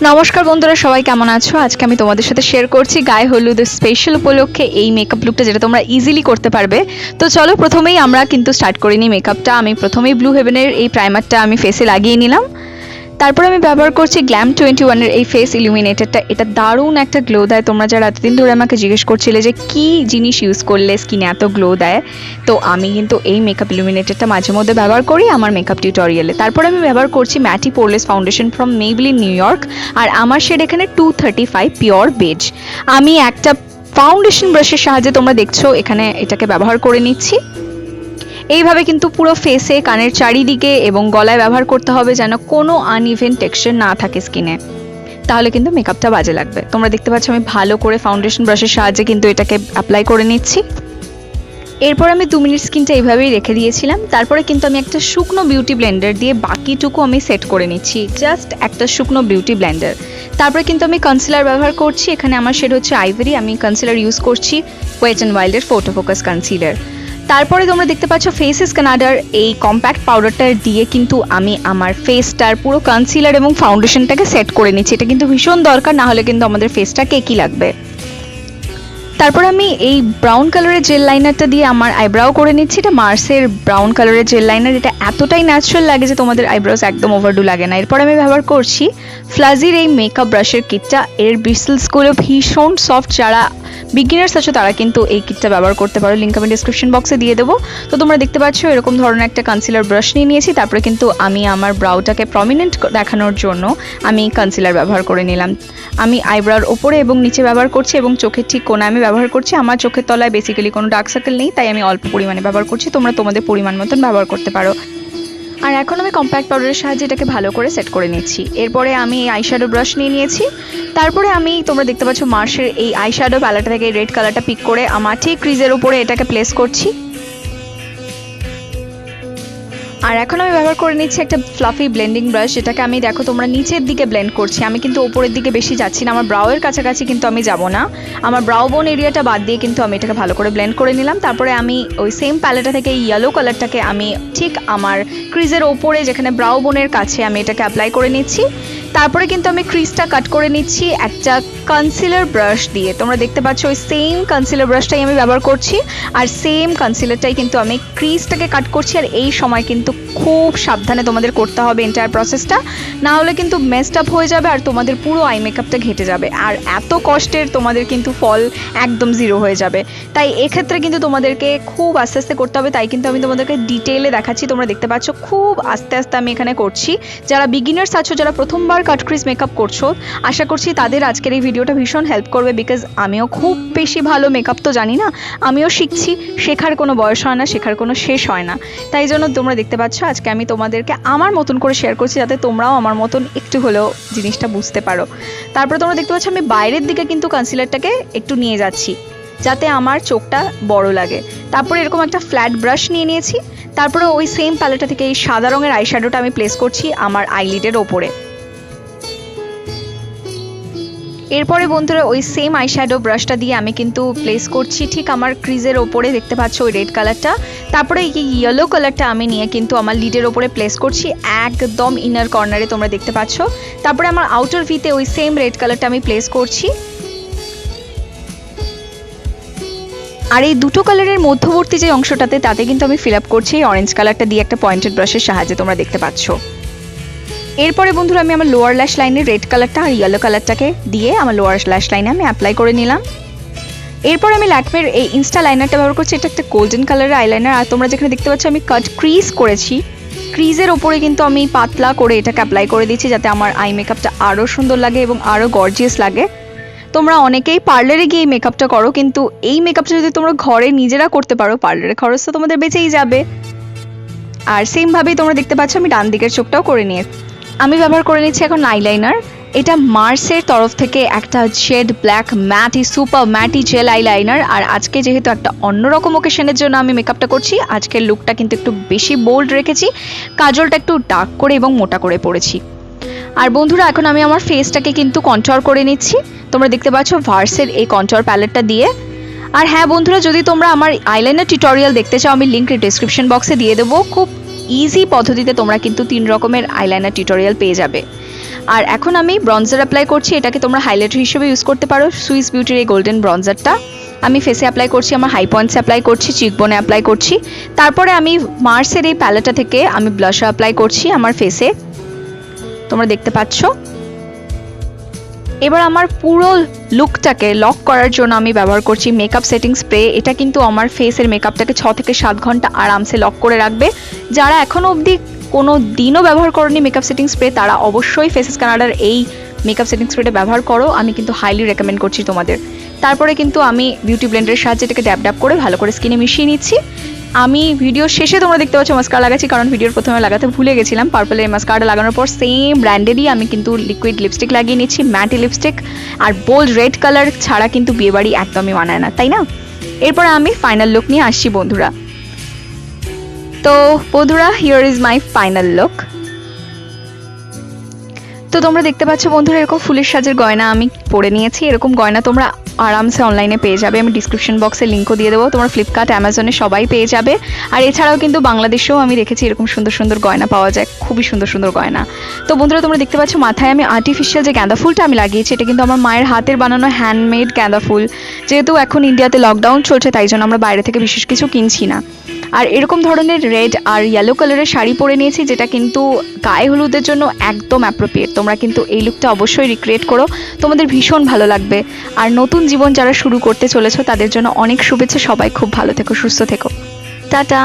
নমস্কার বন্ধুরা, সবাই কেমন আছো? আজকে আমি তোমাদের সাথে শেয়ার করছি গায়ে হলুদের স্পেশাল উপলক্ষে এই মেকআপ লুকটা, যেটা তোমরা ইজিলি করতে পারবে। তো চলো প্রথমেই আমরা কিন্তু স্টার্ট করে নিই মেকআপটা। আমি প্রথমেই ব্লু হেভেনের এই প্রাইমারটা আমি ফেসে লাগিয়ে নিলাম। তারপর আমি ব্যবহার করছি গ্ল্যাম 21-এর এই ফেস ইলুমিনেটরটা। এটা দারুণ একটা গ্লো দেয়। তোমরা যারা এতদিন ধরে আমাকে জিজ্ঞেস করছিলে যে কি জিনিস ইউজ করলে স্কিনে এত গ্লো দেয়, তো আমি কিন্তু এই মেকআপ ইলুমিনেটরটা মাঝে মধ্যে ব্যবহার করি আমার মেকআপ টিউটোরিয়ালে। তারপর আমি ব্যবহার করছি matte poreless foundation from Maybelline New York, আর আমার শেড এখানে 235 পিওর বেজ। আমি একটা ফাউন্ডেশন ব্রাশের সাহায্যে, তোমরা দেখছো এখানে, এটাকে ব্যবহার করে নিচ্ছি। এইভাবে কিন্তু পুরো ফেসে, কানের চারিদিকে এবং গলায় ব্যবহার করতে হবে, যেন কোনো আনইভেন টেক্সচার না থাকে স্কিনে, তাহলে কিন্তু মেকআপটা বাজে লাগবে। তোমরা দেখতে পাচ্ছ আমি ভালো করে ফাউন্ডেশন ব্রাশের সাহায্যে কিন্তু এটাকে অ্যাপ্লাই করে নিচ্ছি। এরপর আমি 2 মিনিট স্কিনটা এইভাবেই রেখে দিয়েছিলাম। তারপরে কিন্তু আমি একটা শুকনো বিউটি ব্লেন্ডার দিয়ে বাকিটুকু আমি সেট করে নিচ্ছি, জাস্ট একটা শুকনো বিউটি ব্লেন্ডার। তারপরে কিন্তু আমি কনসিলার ব্যবহার করছি। এখানে আমার শেড হচ্ছে আইভরি। আমি কনসিলার ইউজ করছি ওয়েট অ্যান্ড ওয়াইল্ডের ফোটো ফোকাস কনসিলার। তারপরে তোমরা দেখতে পাচ্ছ ফেসেস কানাডার এই কম্প্যাক্ট পাউডারটা দিয়ে কিন্তু আমি আমার ফেসটার পুরো কনসিলার এবং ফাউন্ডেশনটাকে সেট করে নিচ্ছি। এটা কিন্তু ভীষণ দরকার, না হলে কিন্তু আমাদের ফেসটা কেকি লাগবে। তারপর আমি এই ব্রাউন কালারের জেল লাইনারটা দিয়ে আমার আইব্রাও করে নিচ্ছি। এটা মার্সের ব্রাউন কালারের জেল লাইনার। এটা এতটাই ন্যাচারাল লাগে যে তোমাদের আইব্রাউস একদম ওভারডু লাগে না। এরপর আমি ব্যবহার করছি ফ্লাজির এই মেকআপ ব্রাশের কিটটা। এর ব্রিসেলসগুলো ভীষণ সফট। যারা বিগিনার্স আছো তারা কিন্তু এই কিটটা ব্যবহার করতে পারো, লিঙ্ক আমি ডিসক্রিপশন বক্সে দিয়ে দেবো। তো তোমরা দেখতে পাচ্ছ এরকম ধরনের একটা কনসিলার ব্রাশ নিয়ে নিয়েছি। তারপরে কিন্তু আমি আমার ব্রাউটাকে প্রমিনেন্ট দেখানোর জন্য আমি কনসিলার ব্যবহার করে নিলাম। আমি আইব্রাউর ওপরে এবং নিচে ব্যবহার করছি এবং চোখের ঠিক কোণে আমি ব্যবহার করছি। আমার চোখের তলায় বেসিক্যালি কোনো ডার্ক সার্কেল নেই, তাই আমি অল্প পরিমাণে ব্যবহার করছি। তোমরা তোমাদের পরিমাণ মতন ব্যবহার করতে পারো। আর এখন আমি কম্প্যাক্ট পাউডারের সাহায্যে এটাকে ভালো করে সেট করে নিচ্ছি। এরপরে আমি আইশ্যাডো ব্রাশ নিয়ে নিয়েছি। তারপরে আমি, তোমরা দেখতে পাচ্ছ মার্সের এই আইশ্যাডো প্যালেট থেকে রেড কালারটা পিক করে আমার ঠিক ক্রিজের উপরে এটাকে প্লেস করছি। আর এখন আমি ব্যবহার করে নিচ্ছি একটা ফ্লাফি ব্লেন্ডিং ব্রাশ, যেটাকে আমি, দেখো তোমরা, নিচের দিকে ব্লেন্ড করছি। আমি কিন্তু ওপরের দিকে বেশি যাচ্ছি না, আমার ব্রাউয়ের কাছাকাছি কিন্তু আমি যাব না। আমার ব্রাউ বোন এরিয়াটা বাদ দিয়ে কিন্তু আমি এটাকে ভালো করে ব্লেন্ড করে নিলাম। তারপরে আমি ওই সেম প্যালেটটা থেকে ইয়েলো কালারটাকে আমি ঠিক আমার ক্রিজের ওপরে, যেখানে ব্রাউ বোনের কাছে, আমি এটাকে অ্যাপ্লাই করে নিচ্ছি। তারপরে কিন্তু আমি ক্রিজটা কাট করে নিচ্ছি একটা কনসিলার ব্রাশ দিয়ে। তোমরা দেখতে পাচ্ছ ওই সেম কনসিলার ব্রাশটাই আমি ব্যবহার করছি, আর সেম কনসিলারটাই কিন্তু আমি ক্রিজটাকে কাট করছি। আর এই সময় কিন্তু খুব সাবধানে তোমাদের করতে হবে এন্টায়ার প্রসেসটা, না হলে কিন্তু মেসড আপ হয়ে যাবে আর তোমাদের পুরো আই মেকআপটা ঘেটে যাবে, আর এত কষ্টের তোমাদের কিন্তু ফল একদম জিরো হয়ে যাবে। তাই এক্ষেত্রে কিন্তু তোমাদেরকে খুব আস্তে আস্তে করতে হবে। তাই কিন্তু আমি তোমাদেরকে ডিটেইলে দেখাচ্ছি। তোমরা দেখতে পাচ্ছ খুব আস্তে আস্তে আমি এখানে করছি। যারা বিগিনার্স আছো, যারা প্রথমবার কাট ক্রিজ মেকআপ করছো, আশা করছি তাদের আজকের এই ভিডিওটা ভীষণ হেল্প করবে। বিকজ আমিও খুব বেশি ভালো মেকআপ তো জানি না, আমিও শিখছি। শেখার কোনো বয়স হয় না, শেখার কোনো শেষ হয় না। তাই জন্য তোমরা দেখতে পাচ্ছ আজকে আমি তোমাদেরকে আমার মতন করে শেয়ার করছি, যাতে তোমরাও আমার মতন একটু হলেও জিনিসটা বুঝতে পারো। তারপরে তোমরা দেখতে পাচ্ছ আমি বাইরের দিকে কিন্তু কনসিলারটাকে একটু নিয়ে যাচ্ছি, যাতে আমার চোখটা বড় লাগে। তারপরে এরকম একটা ফ্ল্যাট ব্রাশ নিয়ে নিয়েছি। তারপরে ওই সেম প্যালেটটা থেকে এই সাদা রঙের আইশ্যাডোটা আমি প্লেস করছি আমার আইলিডের ওপরে। এরপরে বন্ধুরা ওই সেম আইশ্যাডো ব্রাশটা দিয়ে আমি কিন্তু প্লেস করছি ঠিক আমার ক্রিজের ওপরে, দেখতে পাচ্ছ ওই রেড কালারটা। তারপরে এই ইয়েলো কালারটা আমি নিয়ে কিন্তু আমার লিডের ওপরে প্লেস করছি একদম ইনার কর্নারে, তোমরা দেখতে পাচ্ছ। তারপরে আমার আউটার ভিতে ওই সেম রেড কালারটা আমি প্লেস করছি। আর এই দুটো কালারের মধ্যবর্তী যে অংশটাতে, তাতে কিন্তু আমি ফিল আপ করছি অরেঞ্জ কালারটা দিয়ে একটা পয়েন্টেড ব্রাশের সাহায্যে, তোমরা দেখতে পাচ্ছ। এরপরে বন্ধুরা আমি আমার লোয়ার ল্যাশ লাইনে রেড কালারটা আর ইয়েলো কালারটাকে দিয়ে আমার লোয়ার ল্যাশ লাইনে আমি অ্যাপ্লাই করে নিলাম। এরপর আমি ল্যাকমের এই ইনস্টা লাইনারটা ব্যবহার করছি। এটা একটা গোল্ডেন কালারের আইলাইনার। আর তোমরা যেখানে দেখতে পাচ্ছ আমি কাট ক্রিজ করেছি, ক্রিজের ওপরে কিন্তু আমি পাতলা করে এটাকে অ্যাপ্লাই করে দিচ্ছি, যাতে আমার আই মেকআপটা আরও সুন্দর লাগে এবং আরও গর্জিয়াস লাগে। তোমরা অনেকেই পার্লারে গিয়ে এই মেকআপটা করো, কিন্তু এই মেকআপটা যদি তোমরা ঘরে নিজেরা করতে পারো, পার্লারের খরচ তো তোমাদের বেঁচেই যাবে। আর সেমভাবেই তোমরা দেখতে পাচ্ছ আমি ডান দিকের চোখটাও করে নিয়ে আমি ব্যবহার করে নিচ্ছি এখন আইলাইনার। এটা মার্সের তরফ থেকে একটা shade black matte super matte gel eyeliner. আর আজকে যেহেতু একটা অন্যরকম ওকেশনের জন্য আমি মেকআপটা করছি, আজকের লুকটা কিন্তু একটু বেশি বোল্ড রেখেছি, কাজলটা একটু ডার্ক করে এবং মোটা করে পড়েছি। আর বন্ধুরা এখন আমি আমার ফেসটাকে কিন্তু কন্ট্রোল করে নিচ্ছি। তোমরা দেখতে পাচ্ছ ভার্সের এই কন্ট্রোল প্যালেটটা দিয়ে। আর হ্যাঁ বন্ধুরা, যদি তোমরা আমার আইলাইনার টিউটোরিয়াল দেখতে চাও, আমি লিঙ্ক ডিসক্রিপশন বক্সে দিয়ে দেবো। খুব ইজি পদ্ধতিতে তোমরা কিন্তু 3 রকমের আইলাইনার টিউটোরিয়াল পেয়ে যাবে। আর এখন আমি ব্রঞ্জার অ্যাপ্লাই করছি, এটাকে তোমরা হাইলাইটার হিসেবে ইউজ করতে পারো। সুইস বিউটির এই গোল্ডেন ব্রঞ্জারটা আমি ফেসে অ্যাপ্লাই করছি, আমার হাই পয়েন্টসে অ্যাপ্লাই করছি, চিকবোনে অ্যাপ্লাই করছি। তারপরে আমি মার্সের এই প্যালেটটা থেকে আমি ব্লাশার অ্যাপ্লাই করছি আমার ফেসে, তোমরা দেখতে পাচ্ছ। এবার আমার পুরো লুকটাকে লক করার জন্য আমি ব্যবহার করছি মেকআপ সেটিং স্প্রে। এটা কিন্তু আমার ফেসের মেকআপটাকে 6 থেকে 7 ঘন্টা আরামসে লক করে রাখবে। যারা এখনও অবধি কোনো দিনও ব্যবহার করনি মেকআপ সেটিং স্প্রে, তারা অবশ্যই ফেসেস কানাডার এই মেকআপ সেটিং স্প্রেটা ব্যবহার করো, আমি কিন্তু হাইলি রেকমেন্ড করছি তোমাদের। তারপরে কিন্তু আমি বিউটি ব্লেন্ডারের সাহায্যে এটাকে ড্যাব ড্যাব করে ভালো করে স্কিনে মিশিয়ে নিচ্ছি। আমি ভিডিও শেষে তোমরা দেখতে পাচ্ছ মাস্কারা লাগাচ্ছি, কারণ ভিডিওর প্রথমে লাগাতে ভুলে গেছিলাম। পার্পলের মাস্কারাটা লাগানোর পর সেম ব্র্যান্ডেরই আমি কিন্তু লিকুইড লিপস্টিক লাগিয়ে নিচ্ছি, ম্যাটি লিপস্টিক। আর বোল্ড রেড কালার ছাড়া কিন্তু বিয়েবাড়ি একদমই মানায় না, তাই না? এরপর আমি ফাইনাল লুক নিয়ে আসছি বন্ধুরা। তো বন্ধুরা, here is my final look. তো তোমরা দেখতে পাচ্ছ বন্ধুরা, এরকম ফুলের সাজের গয়না আমি পরে নিয়েছি। এরকম গয়না তোমরা আরামসে অনলাইনে পেয়ে যাবে, আমি ডিসক্রিপশন বক্সে লিঙ্কও দিয়ে দেবো, তোমরা ফ্লিপকার্ট, অ্যামাজনে সবাই পেয়ে যাবে। আর এছাড়াও কিন্তু বাংলাদেশেও আমি রেখেছি এরকম সুন্দর সুন্দর গয়না পাওয়া যায়, খুবই সুন্দর সুন্দর গয়না। তো বন্ধুরা, তোমরা দেখতে পাচ্ছ মাথায় আমি আর্টিফিশিয়াল যে গাঁদা ফুলটা আমি লাগিয়েছি, এটা কিন্তু আমার মায়ের হাতের বানানো হ্যান্ডমেড গাঁদা ফুল। যেহেতু এখন ইন্ডিয়াতে লকডাউন চলছে, তাই জন্য আমরা বাইরে থেকে বিশেষ কিছু কিনছি না। আর এরকম ধরনের রেড আর ইয়েলো কালারের শাড়ি পরে নিয়েছি, যেটা কিন্তু গায়ে হলুদের জন্য একদম অ্যাপ্রোপ্রিয়েট। তোমরা কিন্তু এই লুকটা অবশ্যই রিক্রিয়েট করো, তোমাদের ভীষণ ভালো লাগবে। আর নতুন জীবন যারা শুরু করতে চলেছো, তাদের জন্য অনেক শুভেচ্ছা। সবাই খুব ভালো থেকো, সুস্থ থেকো, টাটা।